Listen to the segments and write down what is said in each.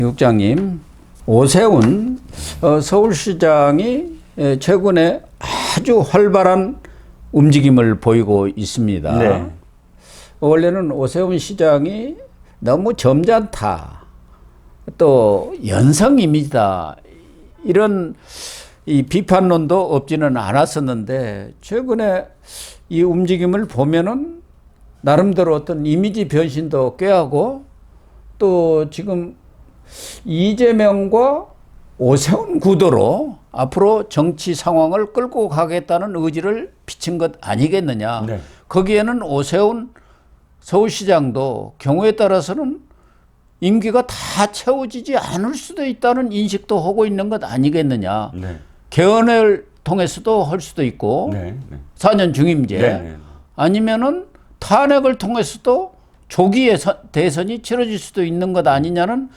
국장님, 오세훈 서울시장이 최근에 아주 활발한 움직임을 보이고 있습니다. 네. 원래는 오세훈 시장이 너무 점잖다, 또 연성 이미지다, 이런 이 비판론도 없지는 않았었는데, 최근에 이 움직임을 보면은 나름대로 어떤 이미지 변신도 꾀하고, 또 지금 이재명과 오세훈 구도로 앞으로 정치 상황을 끌고 가겠다는 의지를 비친 것 아니겠느냐. 네. 거기에는 오세훈 서울시장도 경우에 따라서는 임기가 다 채워지지 않을 수도 있다는 인식도 하고 있는 것 아니겠느냐. 네. 개헌을 통해서도 할 수도 있고, 네. 네. 4년 중임제, 네. 아니면은 탄핵을 통해서도 조기 대선이 치러질 수도 있는 것 아니냐는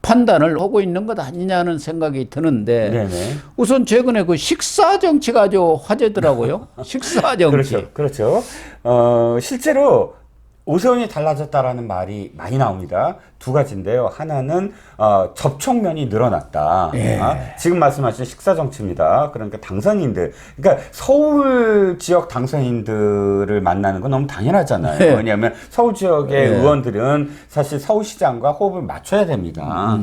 판단을 하고 있는 것 아니냐는 생각이 드는데, 네네. 우선 최근에 그 식사 정치가 아주 화제더라고요. 식사 정치. 그렇죠. 실제로 오세훈이 달라졌다라는 말이 많이 나옵니다. 두 가지인데요. 하나는 접촉면이 늘어났다. 예. 지금 말씀하신 식사 정치입니다. 그러니까 당선인들, 그러니까 서울 지역 당선인들을 만나는 건 너무 당연하잖아요. 예. 왜냐하면 서울 지역의 예. 의원들은 사실 서울시장과 호흡을 맞춰야 됩니다.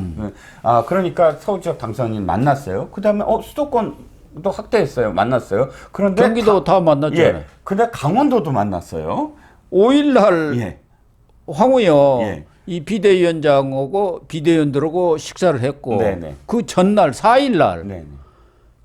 그러니까 서울 지역 당선인 만났어요. 그 다음에 수도권도 확대했어요. 만났어요. 그런데 경기도 다 만났잖아요. 예. 근데 강원도도 만났어요. 5일날 예. 황우여 예. 이 비대위원장하고 비대위원들하고 식사를 했고, 네네. 그 전날 4일날 네.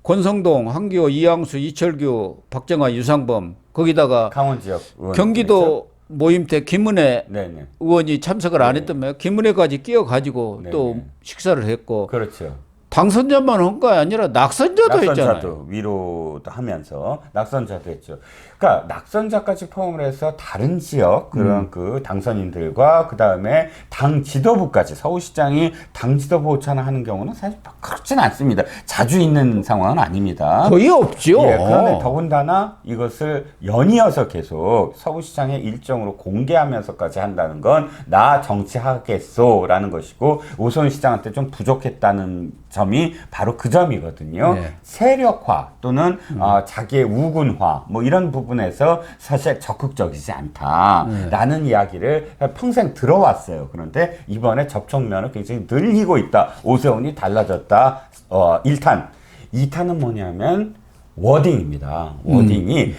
권성동, 한기호, 이양수, 이철규, 박정아, 유상범, 거기다가 강원 지역 의원 경기도 모임 때 김은혜 네네. 의원이 참석을 안 했다며 김은혜까지 끼어가지고 네네. 또 식사를 했고, 그렇죠. 당선자만 한 거 아니라 낙선자도 했잖아요. 낙선자도 위로도 하면서 낙선자도 했죠. 그러니까 낙선자까지 포함을 해서 다른 지역 그런 그 당선인들과 그 다음에 당 지도부까지 서울시장이 당 지도부 오찬하는 경우는 사실 그렇지는 않습니다. 자주 있는 상황은 아닙니다. 거의 없죠. 예, 그런데 더군다나 이것을 연이어서 계속 서울시장의 일정으로 공개하면서까지 한다는 건 나 정치하겠소라는 것이고, 오세훈 시장한테 좀 부족했다는 점이 바로 그 점이거든요. 네. 세력화 또는 자기의 우군화 뭐 이런 부분에서 사실 적극적이지 않다라는 이야기를 평생 들어왔어요. 그런데 이번에 접촉면을 굉장히 늘리고 있다. 오세훈이 달라졌다. 1탄. 2탄은 뭐냐면 워딩입니다. 워딩이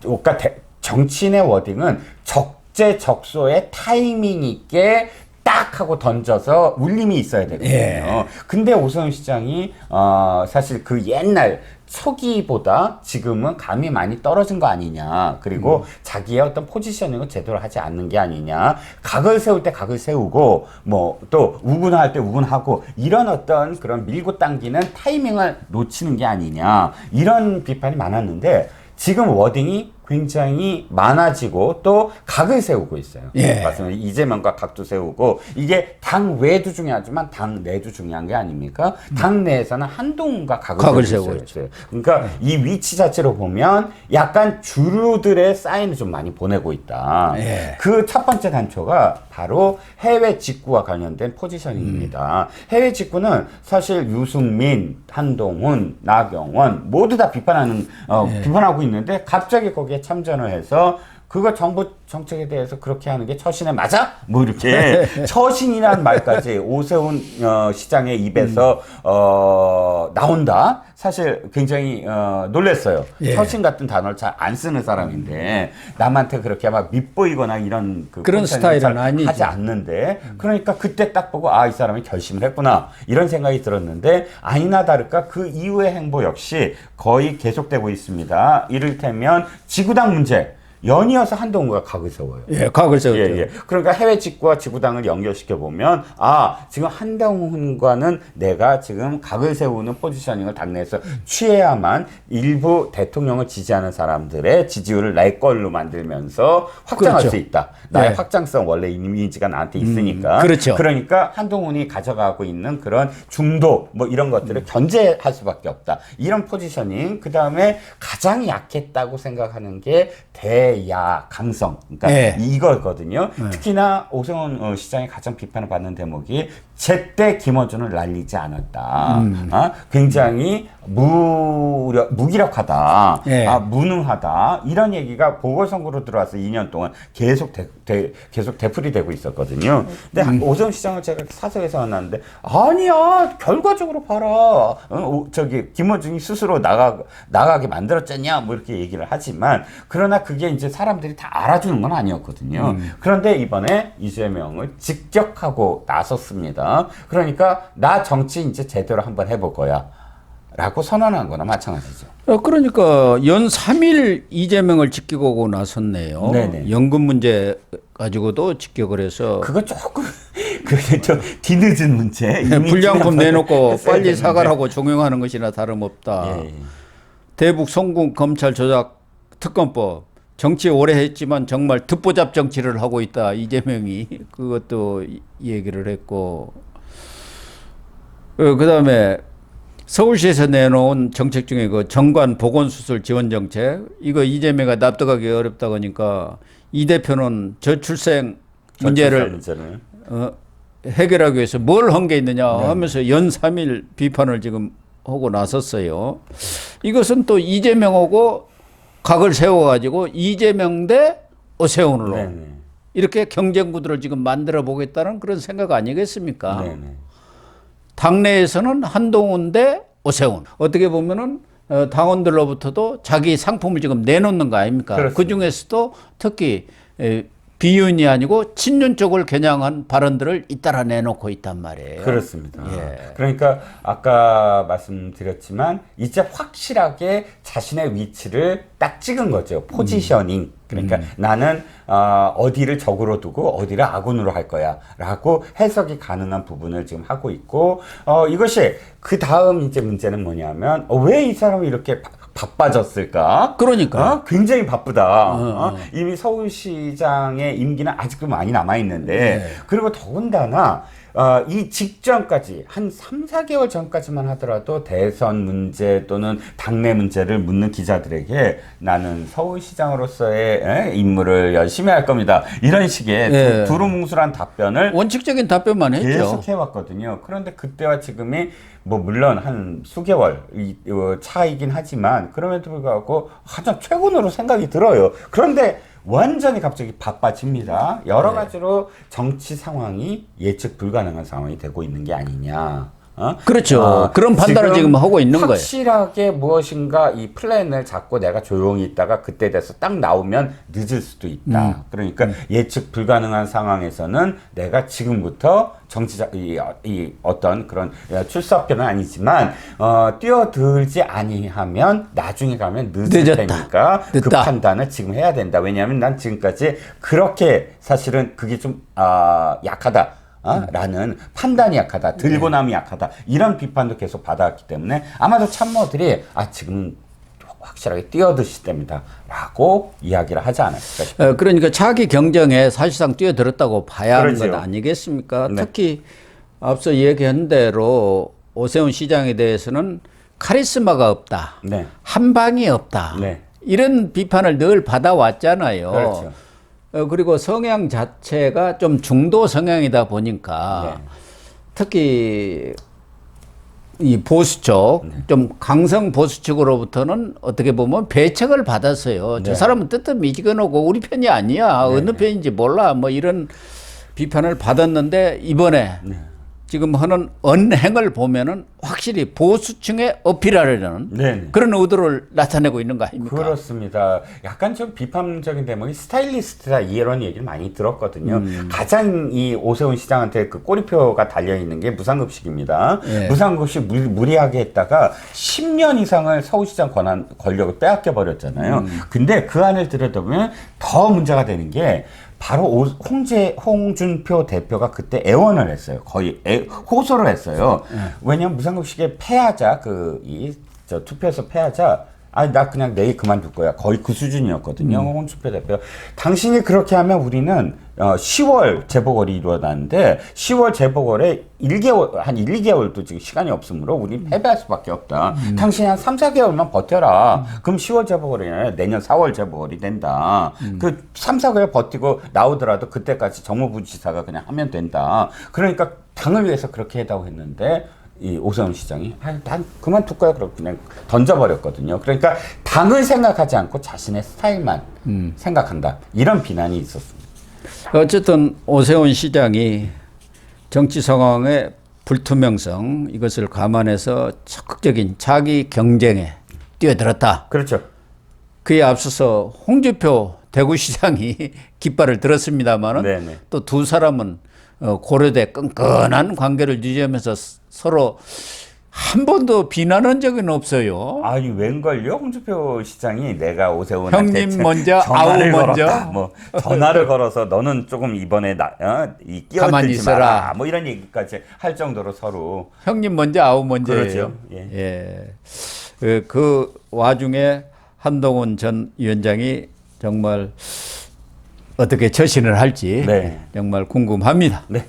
그러니까 정치인의 워딩은 적재적소에 타이밍 있게 딱 하고 던져서 울림이 있어야 되거든요. 예. 근데 오세훈 시장이 사실 그 옛날 초기보다 지금은 감이 많이 떨어진 거 아니냐. 그리고 자기의 어떤 포지셔닝을 제대로 하지 않는 게 아니냐. 각을 세울 때 각을 세우고 뭐 또 우군할 때 우군하고, 이런 어떤 그런 밀고 당기는 타이밍을 놓치는 게 아니냐. 이런 비판이 많았는데, 지금 워딩이 굉장히 많아지고 또 각을 세우고 있어요. 예. 맞습니다. 이재명과 각도 세우고, 이게 당 외도 중요하지만 당 내도 중요한 게 아닙니까? 당 내에서는 한동훈과 각을 세우고 있어요. 그러니까 이 위치 자체로 보면 약간 주류들의 사인을 좀 많이 보내고 있다. 예. 그 첫 번째 단초가 바로 해외 직구와 관련된 포지셔닝입니다. 해외 직구는 사실 유승민, 한동훈, 나경원 모두 다 비판하고 있는데, 갑자기 거기에 참전을 해서 그거 정부 정책에 대해서 그렇게 하는 게 처신에 맞아? 뭐 이렇게 처신이라는 말까지 오세훈 시장의 입에서 나온다. 사실 굉장히 놀랐어요. 예. 처신 같은 단어를 잘 안 쓰는 사람인데 남한테 그렇게 막 밉보이거나 이런 그런 스타일은 아니지. 하지 않는데, 그러니까 그때 딱 보고 이 사람이 결심을 했구나 이런 생각이 들었는데, 아니나 다를까 그 이후의 행보 역시 거의 계속되고 있습니다. 이를테면 지구당 문제. 연이어서 한동훈과 각을 세워요. 예, 각을 세웠죠. 예. 그러니까 해외 직구와 지구당을 연결시켜 보면, 지금 한동훈과는 내가 지금 각을 세우는 포지셔닝을 당내에서 취해야만 일부 대통령을 지지하는 사람들의 지지율을 내 걸로 만들면서 확장할 그렇죠. 수 있다. 나의 네. 확장성 원래 이미지가 나한테 있으니까. 그렇죠. 그러니까 한동훈이 가져가고 있는 그런 중도 뭐 이런 것들을 견제할 수밖에 없다. 이런 포지셔닝. 그 다음에 가장 약했다고 생각하는 게 대야 강성, 그러니까 네. 이거거든요. 특히나 오세훈 시장이 가장 비판을 받는 대목이 제때 김어준을 날리지 않았다. 굉장히 무기력하다, 네. 무능하다, 이런 얘기가 보궐선거로 들어와서 2년 동안 계속 되풀이되고 있었거든요. 근데 오세훈 시장을 제가 사석에서 만났는데, 아니야, 결과적으로 봐라. 김어준이 스스로 나가게 만들었잖냐, 뭐 이렇게 얘기를 하지만, 그러나 그게 이제 사람들이 다 알아주는 건 아니었거든요. 그런데 이번에 이재명을 직격하고 나섰습니다. 그러니까 나 정치 이제 제대로 한번 해볼 거야 라고 선언한 거나 마찬가지죠. 그러니까 연 3일 이재명을 직격하고 나섰네요. 네네. 연금 문제 가지고도 직격을 해서 그거 조금 그게 좀 뒤늦은 문제. 이미 불량품 내놓고 했어야 빨리 되는데. 사과를 하고 종용하는 것이나 다름없다. 예. 대북 송금 검찰 조작 특검법 정치 오래 했지만 정말 듣보잡 정치를 하고 있다. 이재명이 그것도 얘기를 했고, 그다음에 서울시에서 내놓은 정책 중에 그 정관 보건수술 지원 정책, 이거 이재명이 납득하기 어렵다고 하니까 이 대표는 저출생 문제를 해결하기 위해서 뭘 한 게 있느냐 하면서 연 3일 비판을 지금 하고 나섰어요. 이것은 또 이재명하고 각을 세워가지고 이재명 대 오세훈으로 네네. 이렇게 경쟁 구도를 지금 만들어 보겠다는 그런 생각 아니겠습니까? 네네. 당내에서는 한동훈 대 오세훈. 어떻게 보면은 당원들로부터도 자기 상품을 지금 내놓는 거 아닙니까? 그렇습니다. 그 중에서도 특히 비윤이 아니고 친윤 쪽을 겨냥한 발언들을 잇따라 내놓고 있단 말이에요. 그렇습니다. 예. 그러니까 아까 말씀드렸지만 이제 확실하게 자신의 위치를 딱 찍은 거죠. 포지셔닝. 그러니까 나는 어디를 적으로 두고 어디를 아군으로 할 거야 라고 해석이 가능한 부분을 지금 하고 있고, 이것이 그 다음 이제 문제는 뭐냐면 왜 이 사람이 이렇게 바빠졌을까? 그러니까. 굉장히 바쁘다. 이미 서울시장의 임기는 아직도 많이 남아있는데, 네. 그리고 더군다나, 이 직전까지, 한 3, 4개월 전까지만 하더라도 대선 문제 또는 당내 문제를 묻는 기자들에게 나는 서울시장으로서의 임무를 열심히 할 겁니다. 이런 식의 네. 두루뭉술한 답변을 원칙적인 답변만 했죠. 계속 해왔거든요. 그런데 그때와 지금이 뭐 물론 한 수개월 차이긴 하지만 그럼에도 불구하고 가장 최근으로 생각이 들어요. 그런데 완전히 갑자기 바빠집니다. 여러 가지로 정치 상황이 예측 불가능한 상황이 되고 있는 게 아니냐. 그렇죠. 그런 판단을 지금 하고 있는 거예요. 확실하게 무엇인가 이 플랜을 잡고 내가 조용히 있다가 그때 돼서 딱 나오면 늦을 수도 있다. 그러니까 예측 불가능한 상황에서는 내가 지금부터 이 어떤 그런 출사표는 아니지만 뛰어들지 아니하면 나중에 가면 늦을 늦었다. 테니까 그 늦다. 판단을 지금 해야 된다. 왜냐하면 난 지금까지 그렇게 사실은 그게 좀 약하다. 라는 판단이 약하다, 들고남이 약하다, 이런 비판도 계속 받아왔기 때문에 아마도 참모들이 지금 확실하게 뛰어드실 때입니다 라고 이야기를 하지 않았을까 싶어요. 그러니까 차기 경쟁에 사실상 뛰어들었다고 봐야 하는 그렇죠. 것 아니겠습니까? 네. 특히 앞서 얘기한 대로 오세훈 시장에 대해서는 카리스마가 없다, 네. 한방이 없다, 네. 이런 비판을 늘 받아왔잖아요. 그렇죠. 그리고 성향 자체가 좀 중도 성향이다 보니까 네. 특히 이 보수 쪽, 좀 강성 보수 측으로부터는 어떻게 보면 배척을 받았어요. 네. 저 사람은 뜨뜻미지근하고 우리 편이 아니야. 어느 편인지 몰라. 뭐 이런 비판을 받았는데 이번에 지금 하는 언행을 보면은 확실히 보수층에 어필하려는 네네. 그런 의도를 나타내고 있는 거 아닙니까? 그렇습니다. 약간 좀 비판적인 대목이 스타일리스트다 이런 얘기를 많이 들었거든요. 가장 이 오세훈 시장한테 그 꼬리표가 달려있는 게 무상급식입니다. 예. 무상급식 무리하게 했다가 10년 이상을 서울시장 권력을 빼앗겨 버렸잖아요. 근데 그 안을 들여다보면 더 문제가 되는 게 바로 홍준표 대표가 그때 애원을 했어요. 거의 호소를 했어요. 왜냐하면 무상급식에 패하자 투표에서 패하자 나 그냥 내일 그만둘 거야. 거의 그 수준이었거든요. 홍준표 대표. 당신이 그렇게 하면 우리는 10월 재보궐이 일어나는데 10월 재보궐에 1개월, 한 1, 2개월도 지금 시간이 없으므로 우리는 패배할 수밖에 없다. 당신이 한 3, 4개월만 버텨라. 그럼 10월 재보궐이 아니라 내년 4월 재보궐이 된다. 그 3, 4개월 버티고 나오더라도 그때까지 정무부 지사가 그냥 하면 된다. 그러니까 당을 위해서 그렇게 해다고 했는데 이 오세훈 시장이 난 그만둘 거야. 그러고 그냥 던져버렸거든요. 그러니까 당을 생각하지 않고 자신의 스타일만 생각한다. 이런 비난이 있었습니다. 어쨌든 오세훈 시장이 정치 상황의 불투명성 이것을 감안해서 적극적인 자기 경쟁에 뛰어들었다. 그렇죠. 그에 앞서서 홍준표 대구시장이 깃발을 들었습니다마는 또 두 사람은 고려대 끈끈한 관계를 유지하면서 서로 한 번도 비난한 적은 없어요. 아니 웬걸요? 홍준표 시장이 내가 오세훈한테 형님 먼저 아우 먼저 걸었다. 뭐 전화를 걸어서 너는 조금 이번에 이 끼어들지 마라. 뭐 이런 얘기까지 할 정도로 서로 형님 먼저 아우 먼저예요. 그렇죠. 예. 그 와중에 한동훈 전 위원장이 정말 어떻게 처신을 할지 정말 궁금합니다. 네.